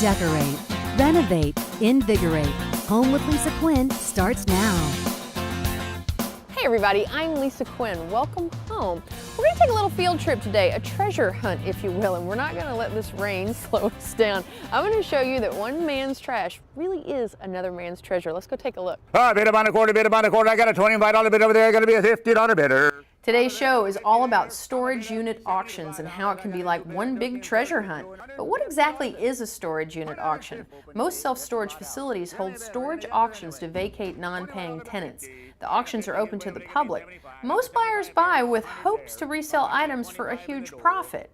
Decorate, renovate, invigorate. Home with Lisa Quinn starts now. Hey everybody, I'm Lisa Quinn. Welcome home. We're going to take a little field trip today, a treasure hunt if you will, and we're not going to let this rain slow us down. I'm going to show you that one man's trash really is another man's treasure. Let's go take a look. Bid about a quarter, bid about a quarter. I got a $25 bid over there. I got to be a $50 bidder. Today's show is all about storage unit auctions and how it can be like one big treasure hunt. But what exactly is a storage unit auction? Most self-storage facilities hold storage auctions to vacate non-paying tenants. The auctions are open to the public. Most buyers buy with hopes to resell items for a huge profit.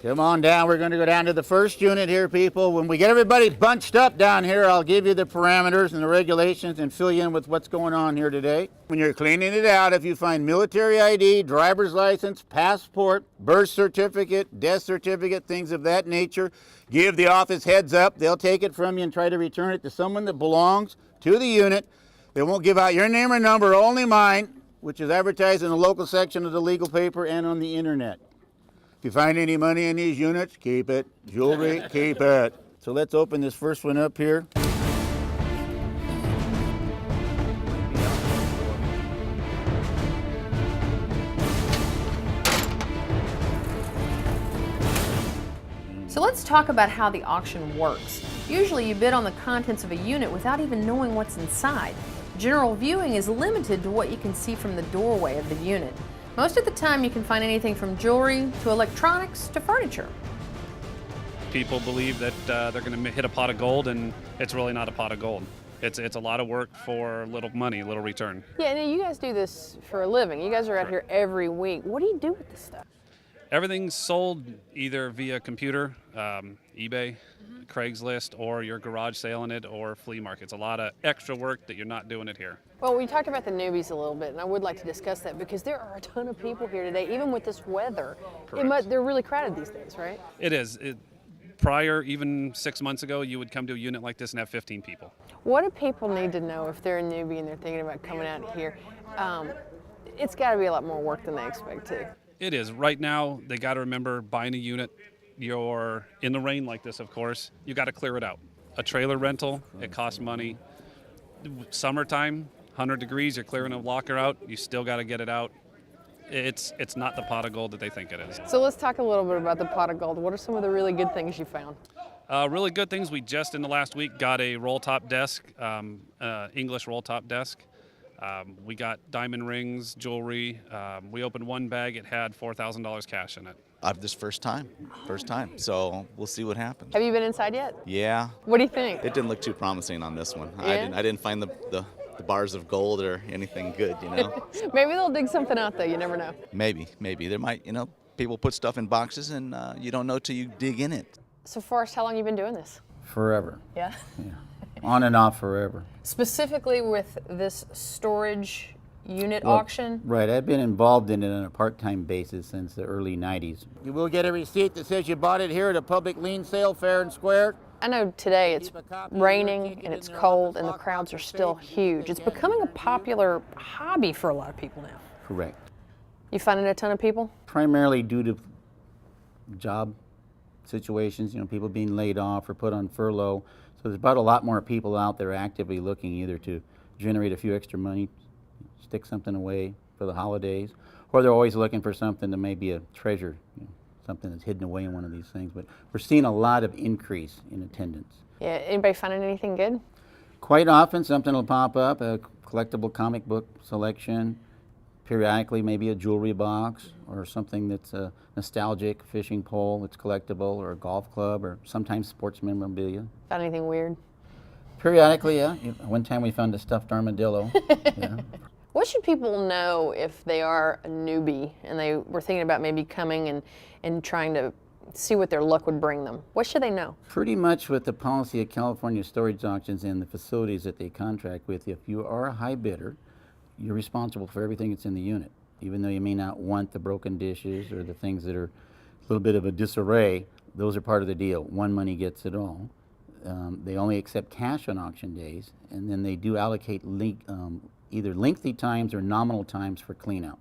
Come on down. We're going to go down to the first unit here, people. When we get everybody bunched up down here, I'll give you the parameters and the regulations and fill you in with what's going on here today. When you're cleaning it out, if you find military ID, driver's license, passport, birth certificate, death certificate, things of that nature, give the office heads up. They'll take it from you and try to return it to someone that belongs to the unit. They won't give out your name or number, only mine, which is advertised in the local section of the legal paper and on the internet. If you find any money in these units, keep it. Jewelry, keep it. So let's open this first one up here. So let's talk about how the auction works. Usually you bid on the contents of a unit without even knowing what's inside. General viewing is limited to what you can see from the doorway of the unit. Most of the time you can find anything from jewelry to electronics to furniture. People believe that they're going to hit a pot of gold, and it's really not a pot of gold. It's a lot of work for little money, little return. Yeah, and you guys do this for a living. You guys are out here every week. What do you do with this stuff? Everything's sold either via computer, eBay, Craigslist, or your garage sailing it, or flea markets. A lot of extra work that you're not doing it here. Well, we talked about the newbies a little bit, and I would like to discuss that because there are a ton of people here today, even with this weather. They're really crowded these days, right? It is. Prior, even 6 months ago, you would come to a unit like this and have 15 people. What do people need to know if they're a newbie and they're thinking about coming out here? It's got to be a lot more work than they expect too. It is. Right now, they got to remember, buying a unit, you're in the rain like this, of course, you got to clear it out. A trailer rental, it costs money. Summertime, 100 degrees, you're clearing a locker out, you still got to get it out. It's not the pot of gold that they think it is. So let's talk a little bit about the pot of gold. What are some of the really good things you found? Really good things. We just in the last week got a roll top desk, English roll top desk. We got diamond rings, jewelry. We opened one bag, it had $4,000 cash in it. This first time, so we'll see what happens. Have you been inside yet? Yeah. What do you think? It didn't look too promising on this one. Yeah? I didn't find the bars of gold or anything good, you know. Maybe they'll dig something out though, you never know. Maybe. There might, people put stuff in boxes and you don't know till you dig in it. So Forrest, how long have you been doing this? Forever. Yeah? Yeah. On and off forever. Specifically with this storage unit auction? Right. I've been involved in it on a part-time basis since the early 90s. You will get a receipt that says you bought it here at a public lien sale, fair and square. I know today it's raining and it's cold and the crowds are still huge. It's becoming a popular hobby for a lot of people now. Correct. You finding a ton of people? Primarily due to job situations, people being laid off or put on furlough. So there's about a lot more people out there actively looking either to generate a few extra money, stick something away for the holidays, or they're always looking for something that may be a treasure, something that's hidden away in one of these things. But we're seeing a lot of increase in attendance. Yeah, anybody finding anything good? Quite often something will pop up, a collectible comic book selection, periodically maybe a jewelry box or something that's a nostalgic fishing pole that's collectible, or a golf club, or sometimes sports memorabilia. Found anything weird? Periodically, yeah. One time we found a stuffed armadillo. Yeah. What should people know if they are a newbie and they were thinking about maybe coming and trying to see what their luck would bring them? What should they know? Pretty much with the policy of California storage auctions and the facilities that they contract with, if you are a high bidder, you're responsible for everything that's in the unit. Even though you may not want the broken dishes or the things that are a little bit of a disarray, those are part of the deal. One money gets it all. They only accept cash on auction days, and then they do allocate either lengthy times or nominal times for cleanout.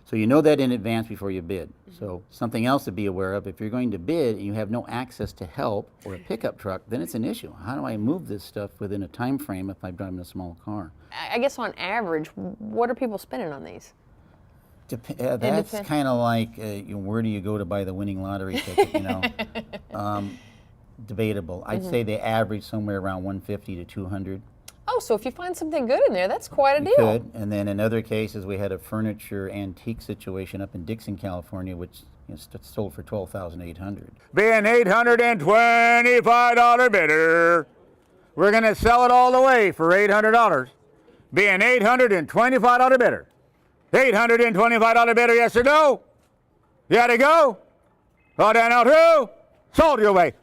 So you know that in advance before you bid. So something else to be aware of, if you're going to bid and you have no access to help or a pickup truck, then it's an issue. How do I move this stuff within a time frame if I'm driving a small car? I guess on average, what are people spending on these? That's kind of like, where do you go to buy the winning lottery ticket, you know? Debatable. I'd say they average somewhere around 150 to 200. Oh, so if you find something good in there, that's quite a deal. Could. And then in other cases, we had a furniture antique situation up in Dixon, California, which sold for $12,800. Be an $825 bidder. We're going to sell it all the way for $800. Be an $825 bidder. $825 bidder, yes or no? You got to go? Oh, down out who? Sold your way.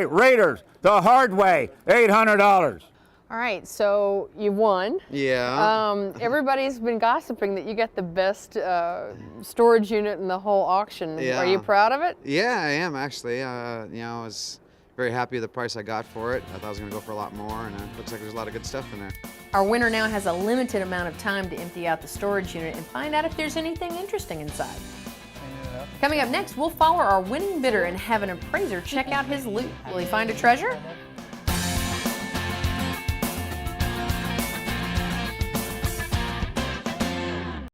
Raiders, the hard way, $800. All right, so you won. Yeah. Everybody's been gossiping that you got the best storage unit in the whole auction. Yeah. Are you proud of it? Yeah, I am actually. You know, I was very happy with the price I got for it. I thought I was going to go for a lot more, and it looks like there's a lot of good stuff in there. Our winner now has a limited amount of time to empty out the storage unit and find out if there's anything interesting inside. Coming up next, we'll follow our winning bidder and have an appraiser check out his loot. Will he find a treasure?